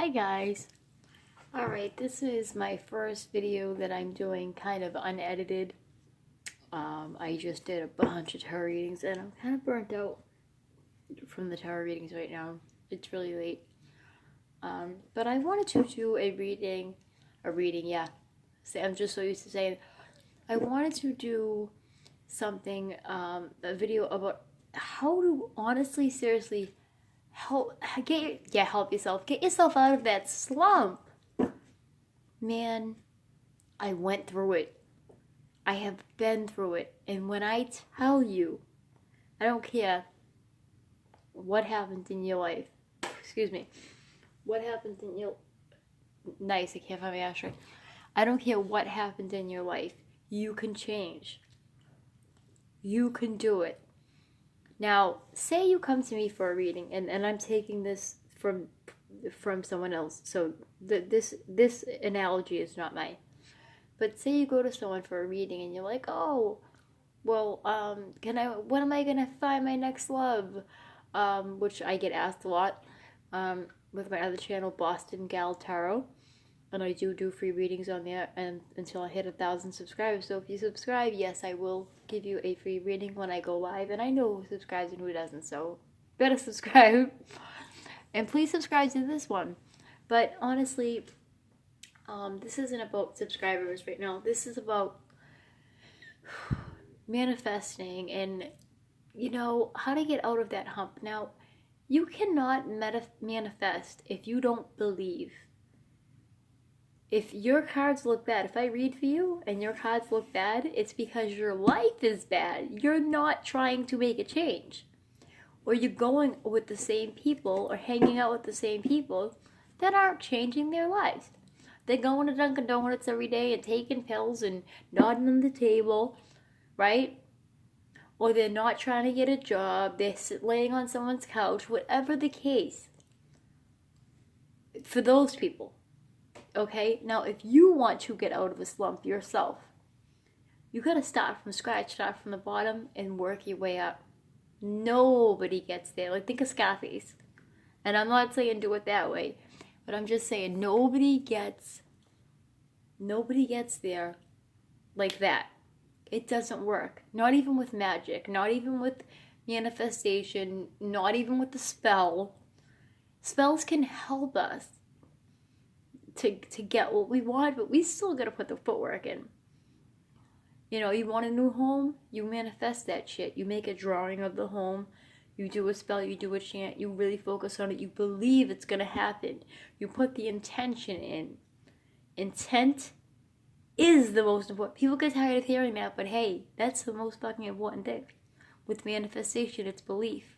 Hi guys! Alright, this is my first video that I'm doing kind of unedited. I just did a bunch of tarot readings and I'm kind of burnt out from the tarot readings right now. It's really late. But I wanted to do a reading, yeah. I'm just so used to saying, I wanted to do something, a video about how to honestly, seriously, help yourself. Get yourself out of that slump. Man, I went through it. I have been through it. And when I tell you, I don't care what happened in your life. Excuse me. What happened in your... Nice, I can't find my ashtray. I don't care what happened in your life. You can change. You can do it. Now, say you come to me for a reading, and I'm taking this from someone else. So this analogy is not mine. But say you go to someone for a reading and you're like, oh, well, when am I gonna find my next love? Which I get asked a lot. With my other channel, Boston Gal Tarot. And I do free readings on there and until I hit 1,000 subscribers. So if you subscribe, yes, I will give you a free reading when I go live. And I know who subscribes and who doesn't, so better subscribe. And please subscribe to this one. But honestly, this isn't about subscribers right now. This is about manifesting and, how to get out of that hump. Now, you cannot manifest if you don't believe. If your cards look bad, if I read for you and your cards look bad, it's because your life is bad. You're not trying to make a change. Or you're going with the same people or hanging out with the same people that aren't changing their lives. They're going to Dunkin' Donuts every day and taking pills and nodding on the table, right? Or they're not trying to get a job. They're laying on someone's couch, whatever the case. For those people. Okay, now if you want to get out of a slump yourself, you gotta start from scratch, start from the bottom and work your way up. Nobody gets there. Like, think of Scarface. And I'm not saying do it that way, but I'm just saying nobody gets there like that. It doesn't work. Not even with magic, not even with manifestation, not even with the spell. Spells can help us to get what we want, but we still gotta put the footwork in. You want a new home, you manifest that shit. You make a drawing of the home, you do a spell, you do a chant, you really focus on it, you believe it's gonna happen. You put the intention in. Intent is the most important. People get tired of hearing that, but hey, that's the most fucking important thing. With manifestation, it's belief.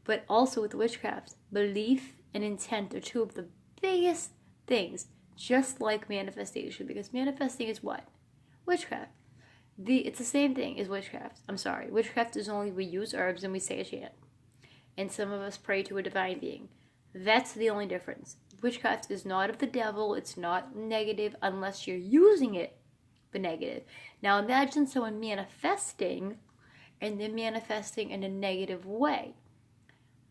But also with witchcraft, belief and intent are two of the biggest things, just like manifestation, because manifesting is what? Witchcraft. It's the same thing as witchcraft. I'm sorry. Witchcraft is only we use herbs and we say a chant. And some of us pray to a divine being. That's the only difference. Witchcraft is not of the devil. It's not negative unless you're using it for negative. Now imagine someone manifesting and they're manifesting in a negative way.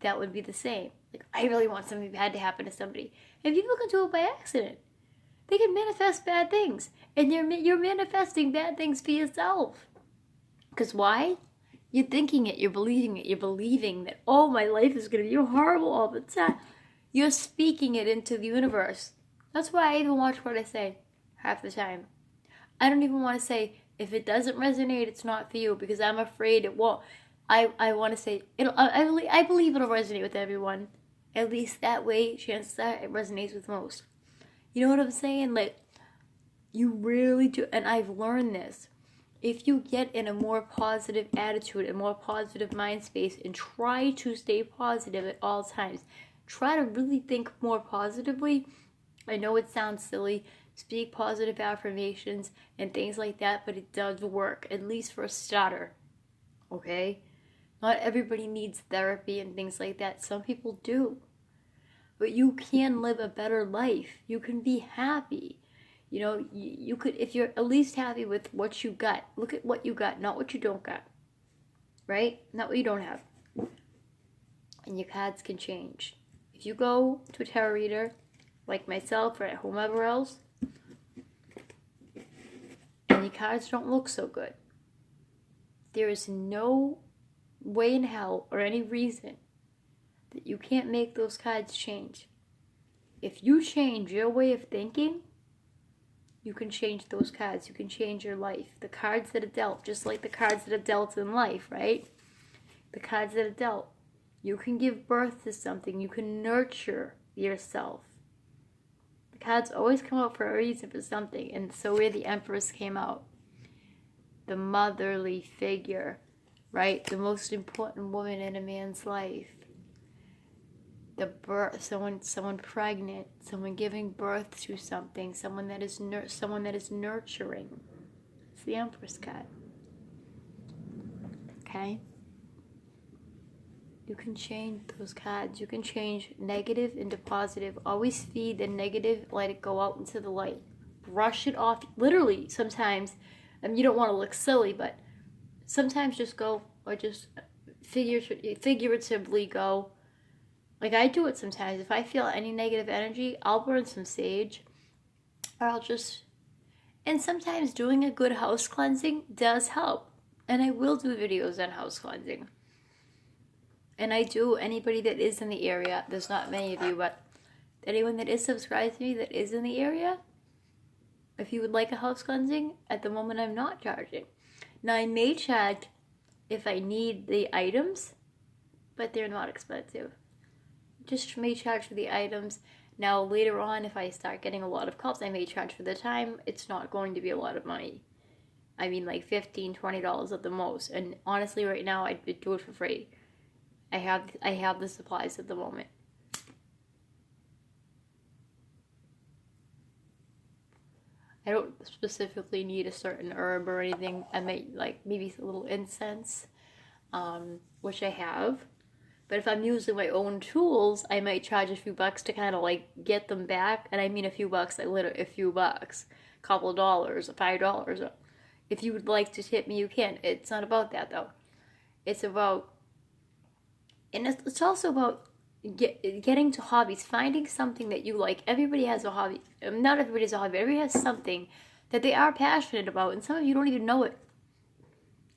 That would be the same. Like, I really want something bad to happen to somebody. And people can do it by accident. They can manifest bad things. And you're manifesting bad things for yourself. Because why? You're thinking it. You're believing it. You're believing that, oh, my life is going to be horrible all the time. You're speaking it into the universe. That's why I even watch what I say half the time. I don't even want to say, if it doesn't resonate, it's not for you. Because I'm afraid it won't. I want to say, I believe it'll resonate with everyone. At least that way, chances are it resonates with most. You know what I'm saying? Like, you really do. And I've learned this. If you get in a more positive attitude, a more positive mind space, and try to stay positive at all times, try to really think more positively. I know it sounds silly. Speak positive affirmations and things like that, but it does work, at least for a starter. Okay? Not everybody needs therapy and things like that. Some people do. But you can live a better life. You can be happy. You could, if you're at least happy with what you got. Look at what you got, not what you don't got. Right? Not what you don't have. And your cards can change. If you go to a tarot reader like myself or whomever else, and the cards don't look so good, there is no way in hell or any reason that you can't make those cards change. If you change your way of thinking, you can change those cards. You can change your life. The cards that are dealt, just like the cards that are dealt in life, right? The cards that are dealt. You can give birth to something. You can nurture yourself. The cards always come out for a reason, for something. And so where the Empress came out. The motherly figure, right? The most important woman in a man's life. The birth, someone pregnant, someone giving birth to something, someone that is nurturing. It's the Empress card. Okay? You can change those cards. You can change negative into positive. Always feed the negative, let it go out into the light. Brush it off. Literally, sometimes, you don't want to look silly, but sometimes just go, or just figuratively go. Like I do it sometimes. If I feel any negative energy, I'll burn some sage. Or I'll just... And sometimes doing a good house cleansing does help. And I will do videos on house cleansing. And I do, anybody that is in the area, there's not many of you, but anyone that is subscribed to me that is in the area, if you would like a house cleansing, at the moment I'm not charging. Now I may charge if I need the items, but they're not expensive. Just may charge for the items. Now later on, if I start getting a lot of calls, I may charge for the time. It's not going to be a lot of money. I mean like $15, $20 at the most. And honestly right now I'd do it for free. I have the supplies at the moment. I don't specifically need a certain herb or anything. I might like maybe a little incense, which I have. But if I'm using my own tools, I might charge a few bucks to kind of like get them back. And I mean a few bucks, like literally a few bucks, a couple of dollars, $5. If you would like to tip me, you can. It's not about that though. It's about, and it's also about getting to hobbies, finding something that you like. Everybody has a hobby. Not everybody has a hobby. Everybody has something that they are passionate about, and some of you don't even know it.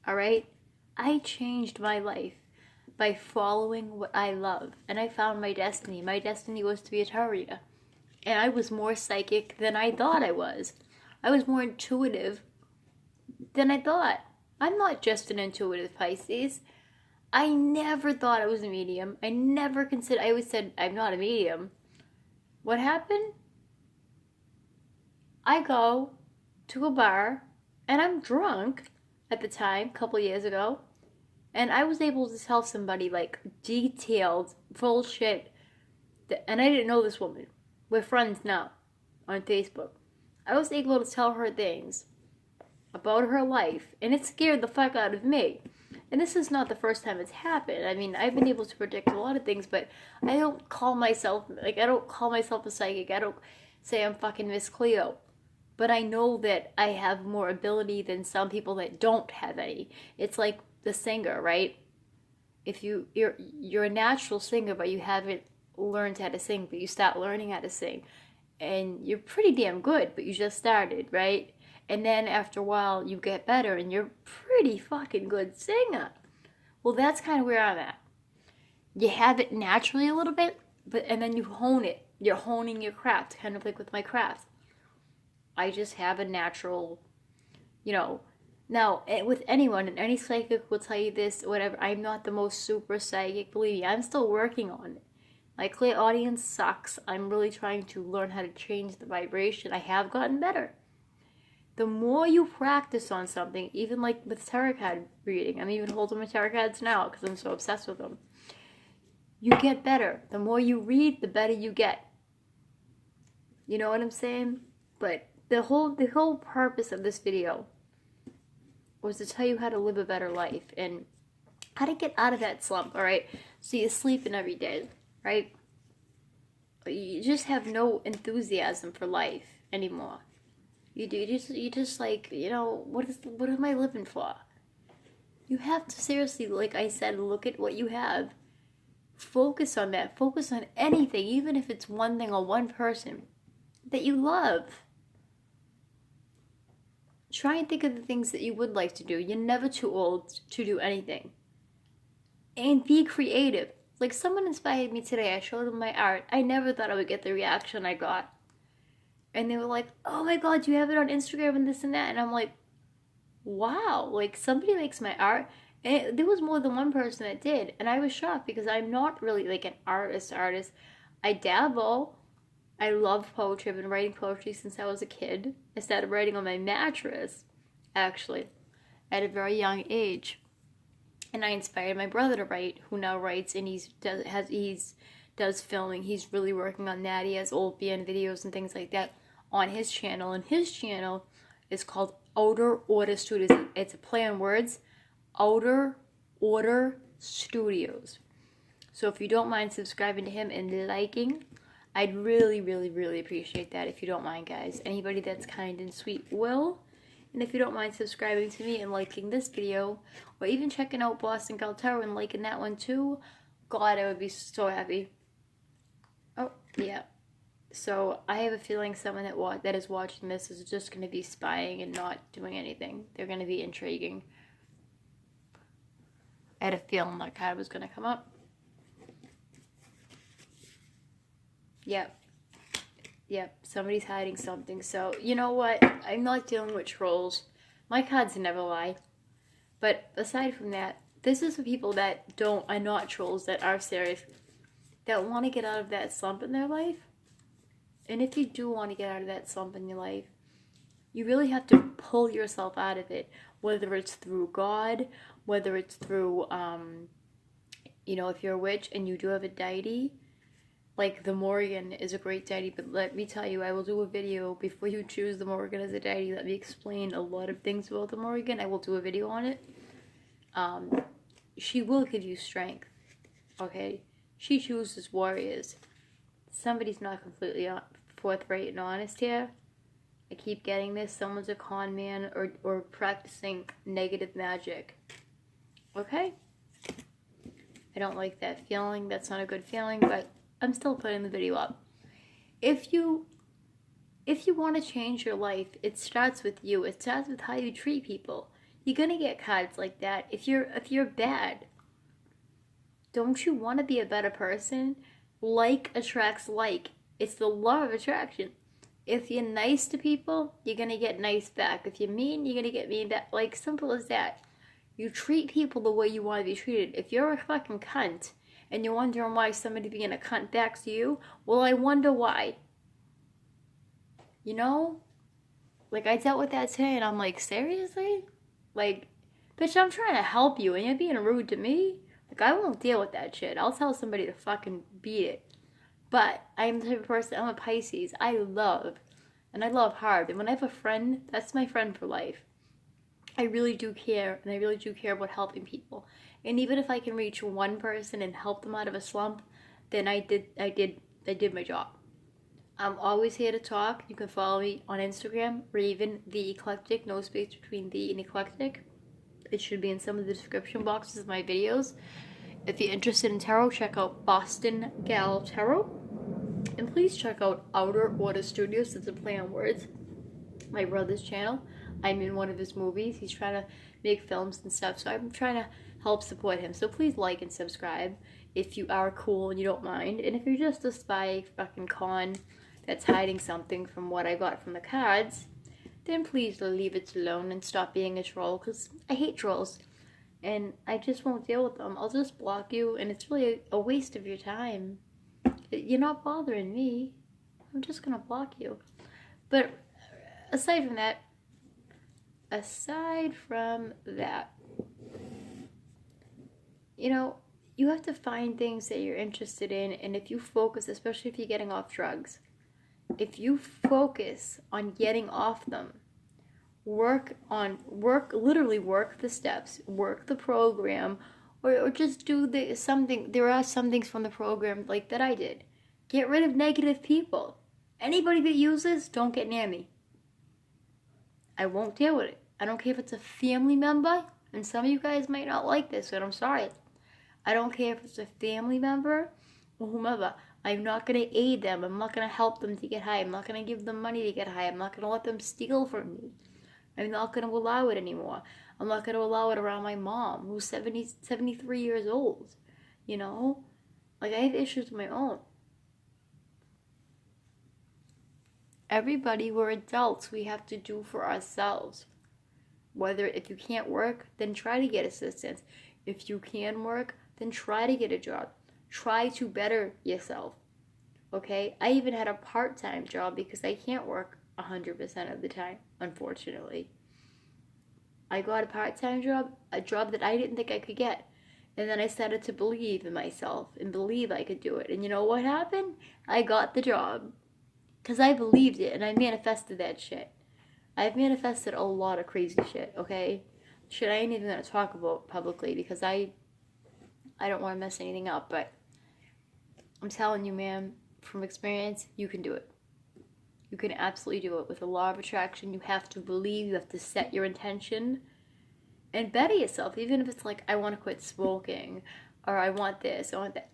All right? I changed my life by following what I love, and I found my destiny. My destiny was to be a tarot reader, and I was more psychic than I thought I was. I was more intuitive than I thought. I'm not just an intuitive Pisces. I never thought I was a medium. I always said I'm not a medium. What happened? I go to a bar, and I'm drunk at the time, a couple years ago, and I was able to tell somebody like detailed, full shit, and I didn't know this woman. We're friends now on Facebook. I was able to tell her things about her life, and it scared the fuck out of me. And this is not the first time it's happened. I mean, I've been able to predict a lot of things, but I don't call myself a psychic. I don't say I'm fucking Miss Cleo. But I know that I have more ability than some people that don't have any. It's like the singer, right? If you're a natural singer, but you haven't learned how to sing, but you start learning how to sing. And you're pretty damn good, but you just started, right? And then after a while, you get better, and you're a pretty fucking good singer. Well, that's kind of where I'm at. You have it naturally a little bit, and then you hone it. You're honing your craft, kind of like with my craft. I just have a natural, Now, with anyone, and any psychic will tell you this, whatever, I'm not the most super psychic, believe me, I'm still working on it. My clairaudience sucks. I'm really trying to learn how to change the vibration. I have gotten better. The more you practice on something, even like with tarot card reading, I'm even holding my tarot cards now because I'm so obsessed with them. You get better. The more you read, the better you get. You know what I'm saying? But the whole purpose of this video was to tell you how to live a better life and how to get out of that slump, all right? So you're sleeping every day, right? You just have no enthusiasm for life anymore. You just like, what am I living for? You have to seriously, like I said, look at what you have. Focus on that. Focus on anything, even if it's one thing or one person that you love. Try and think of the things that you would like to do. You're never too old to do anything. And be creative. Like, someone inspired me today. I showed them my art. I never thought I would get the reaction I got. And they were like, oh my God, you have it on Instagram and this and that. And I'm like, wow, like, somebody likes my art. And there was more than one person that did. And I was shocked because I'm not really like an artist. I dabble. I love poetry. I've been writing poetry since I was a kid. I started writing on my mattress, actually, at a very young age. And I inspired my brother to write, who now writes, and he does filming. He's really working on that. He has old band videos and things like that on his channel. And his channel is called Outer Order Studios. It's a play on words. Outer Order Studios. So if you don't mind subscribing to him and liking, I'd really, really, really appreciate that if you don't mind, guys. Anybody that's kind and sweet will. And if you don't mind subscribing to me and liking this video, or even checking out Boston Girl Tarot and liking that one too, God, I would be so happy. Oh, yeah. So I have a feeling someone that is watching this is just going to be spying and not doing anything. They're going to be intriguing. I had a feeling that card was going to come up. Yep, somebody's hiding something. So, you know what? I'm not dealing with trolls. My cards never lie. But aside from that, this is for people that are not trolls, that are serious, that want to get out of that slump in their life. And if you do want to get out of that slump in your life, you really have to pull yourself out of it. Whether it's through God, whether it's through, if you're a witch and you do have a deity, like the Morrigan is a great deity, but let me tell you, I will do a video before you choose the Morrigan as a deity. Let me explain a lot of things about the Morrigan. I will do a video on it. She will give you strength, okay? She chooses warriors. Somebody's not completely forthright and honest here. I keep getting this. Someone's a con man or practicing negative magic. Okay? I don't like that feeling. That's not a good feeling, but I'm still putting the video up. If you want to change your life, it starts with you. It starts with how you treat people. You're gonna get cards like that. If you're bad, don't you want to be a better person? Like attracts like. It's the law of attraction. If you're nice to people, you're gonna get nice back. If you're mean, you're gonna get mean back. Like, simple as that. You treat people the way you want to be treated. If you're a fucking cunt, and you're wondering why somebody being a cunt back to you, well, I wonder why. You know? Like, I dealt with that today, and I'm like, seriously? Like, bitch, I'm trying to help you, and you're being rude to me? Like, I won't deal with that shit. I'll tell somebody to fucking beat it. But I'm the type of person, I'm a Pisces. I love hard. And when I have a friend, that's my friend for life. I really do care, and I really do care about helping people. And even if I can reach one person and help them out of a slump, then I did my job. I'm always here to talk. You can follow me on Instagram, Raven the Eclectic, no space between the and eclectic. It should be in some of the description boxes of my videos. If you're interested in tarot, check out Boston Gal Tarot. And please check out Outer Order Studios. It's a play on words. My brother's channel. I'm in one of his movies. He's trying to make films and stuff, so I'm trying to help support him. So please like and subscribe if you are cool and you don't mind. And if you're just a spy fucking con that's hiding something from what I got from the cards, then please leave it alone and stop being a troll, because I hate trolls. And I just won't deal with them. I'll just block you, and it's really a waste of your time. You're not bothering me. I'm just gonna block you. But aside from that, you have to find things that you're interested in, and if you focus, especially if you're getting off drugs, if you focus on getting off them, literally work the steps, work the program, or just do something. There are some things from the program like that I did. Get rid of negative people. Anybody that uses, don't get near me. I won't deal with it. I don't care if it's a family member, and some of you guys might not like this, and I'm sorry. I don't care if it's a family member or whomever. I'm not going to aid them. I'm not going to help them to get high. I'm not going to give them money to get high. I'm not going to let them steal from me. I'm not going to allow it anymore. I'm not going to allow it around my mom, who's 73 years old. You know? Like, I have issues of my own. Everybody, we're adults. We have to do for ourselves. Whether, if you can't work, then try to get assistance. If you can work, then try to get a job. Try to better yourself. Okay? I even had a part-time job because I can't work 100% of the time, unfortunately. I got a part-time job, a job that I didn't think I could get. And then I started to believe in myself and believe I could do it. And you know what happened? I got the job. Because I believed it and I manifested that shit. I've manifested a lot of crazy shit, okay? Shit I ain't even going to talk about publicly because I don't want to mess anything up. But I'm telling you, man, from experience, you can do it. You can absolutely do it. With the law of attraction, you have to believe, you have to set your intention and better yourself. Even if it's like, I want to quit smoking, or I want this, I want that.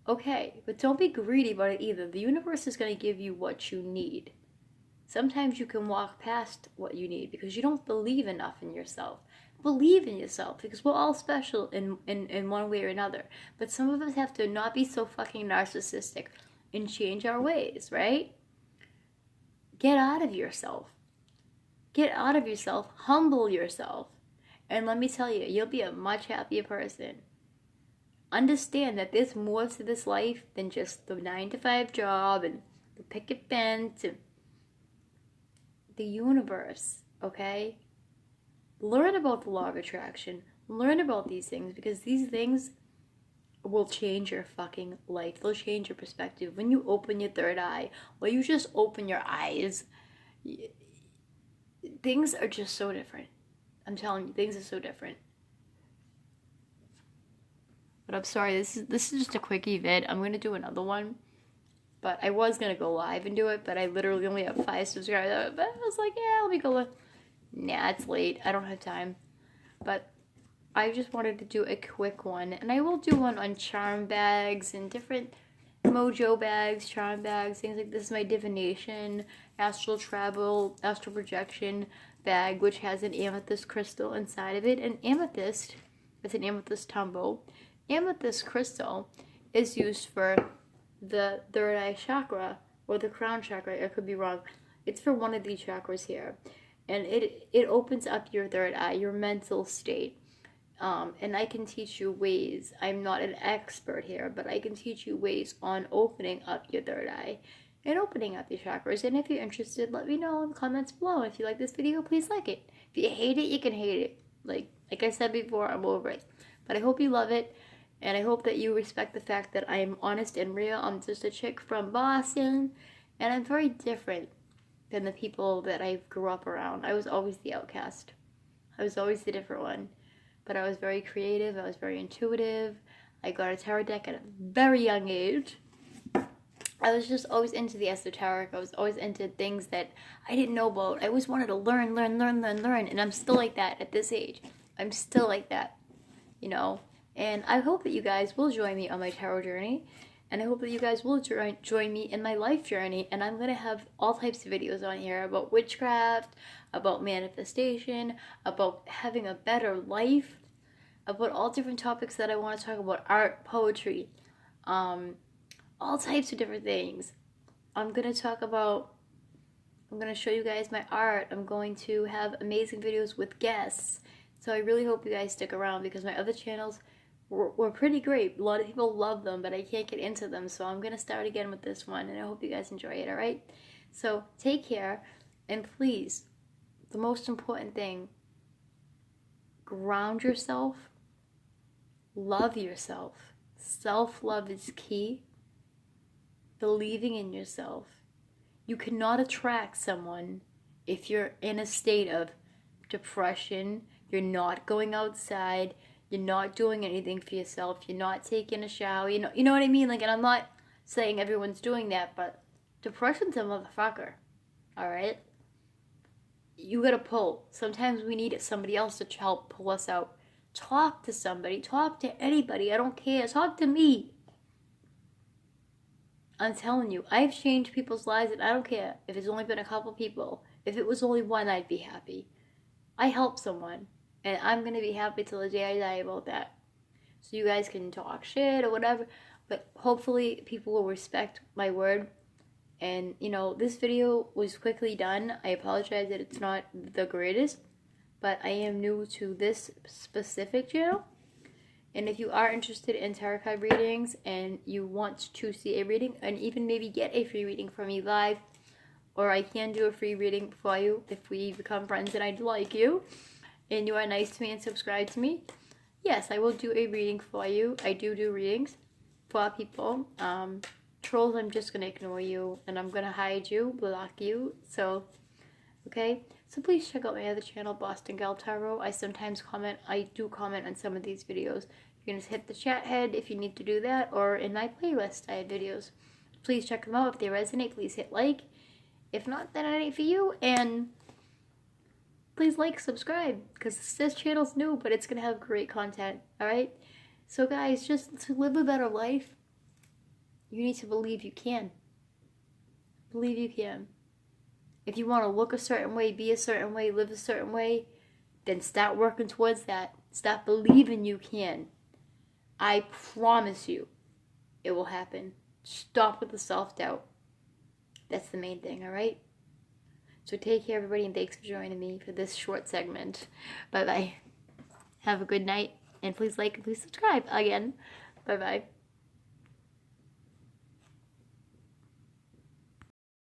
Okay, but don't be greedy about it either. The universe is going to give you what you need. Sometimes you can walk past what you need because you don't believe enough in yourself. Believe in yourself because we're all special in one way or another. But some of us have to not be so fucking narcissistic and change our ways, right? Get out of yourself. Get out of yourself. Humble yourself. And let me tell you, you'll be a much happier person. Understand that there's more to this life than just the 9-to-5 job and the picket fence and the universe, okay? Learn about the law of attraction. Learn about these things because these things will change your fucking life. They'll change your perspective. When you open your third eye, or you just open your eyes, things are just so different. I'm telling you, things are so different. But I'm sorry, this is just a quickie vid. I'm gonna do another one. But I was gonna go live and do it, but I literally only have 5 subscribers. But I was like, yeah, let me go live. Nah, it's late. I don't have time. But I just wanted to do a quick one. And I will do one on charm bags and different mojo bags, charm bags, things like this. Is my divination, astral travel, astral projection bag, which has an amethyst crystal inside of it. And amethyst, it's an amethyst tumble. Amethyst crystal is used for the third eye chakra or the crown chakra. I could be wrong. It's for one of these chakras here. And it opens up your third eye, your mental state. And I can teach you ways. I'm not an expert here, but I can teach you ways on opening up your third eye and opening up your chakras. And if you're interested, let me know in the comments below. If you like this video, please like it. If you hate it, you can hate it. Like I said before, I'm over it. But I hope you love it. And I hope that you respect the fact that I am honest and real. I'm just a chick from Boston. And I'm very different than the people that I grew up around. I was always the outcast. I was always the different one. But I was very creative. I was very intuitive. I got a tarot deck at a very young age. I was just always into the esoteric. I was always into things that I didn't know about. I always wanted to learn. And I'm still like that at this age. I'm still like that, you know. And I hope that you guys will join me on my tarot journey. And I hope that you guys will join me in my life journey. And I'm going to have all types of videos on here about witchcraft, about manifestation, about having a better life, about all different topics that I want to talk about. Art, poetry, all types of different things. I'm going to show you guys my art. I'm going to have amazing videos with guests. So I really hope you guys stick around because my other channels were pretty great. A lot of people love them, but I can't get into them. So I'm going to start again with this one, and I hope you guys enjoy it, all right? So take care, and please, the most important thing, ground yourself, love yourself. Self-love is key. Believing in yourself. You cannot attract someone if you're in a state of depression, you're not going outside, you're not doing anything for yourself, you're not taking a shower, you know what I mean? Like, and I'm not saying everyone's doing that, but depression's a motherfucker, all right? You gotta pull. Sometimes we need somebody else to help pull us out Talk to somebody. Talk to anybody. I don't care. Talk to me. I'm telling you, I've changed people's lives, and I don't care if it's only been a couple people. If it was only one, I'd be happy. I helped someone, and I'm going to be happy till the day I die about that. So you guys can talk shit or whatever, but hopefully people will respect my word. And, you know, this video was quickly done. I apologize that it's not the greatest, but I am new to this specific channel. And if you are interested in tarot card readings and you want to see a reading and even maybe get a free reading from me live, or I can do a free reading for you if we become friends and I like you and you are nice to me and subscribe to me, yes, I will do a reading for you. I do readings for people. Trolls, I'm just going to ignore you and I'm going to hide you, block you. So, okay? So please check out my other channel, Boston Gal Tarot. I sometimes comment. I do comment on some of these videos. You can just hit the chat head if you need to do that, or in my playlist I have videos. Please check them out. If they resonate, please hit like. If not, then it ain't for you. And please like, subscribe, because this channel's new, but it's going to have great content, alright? So guys, just to live a better life, you need to believe you can. Believe you can. If you want to look a certain way, be a certain way, live a certain way, then start working towards that. Stop believing you can. I promise you it will happen. Stop with the self-doubt. That's the main thing, alright? So take care, everybody, and thanks for joining me for this short segment. Bye-bye. Have a good night, and please like and please subscribe again. Bye-bye.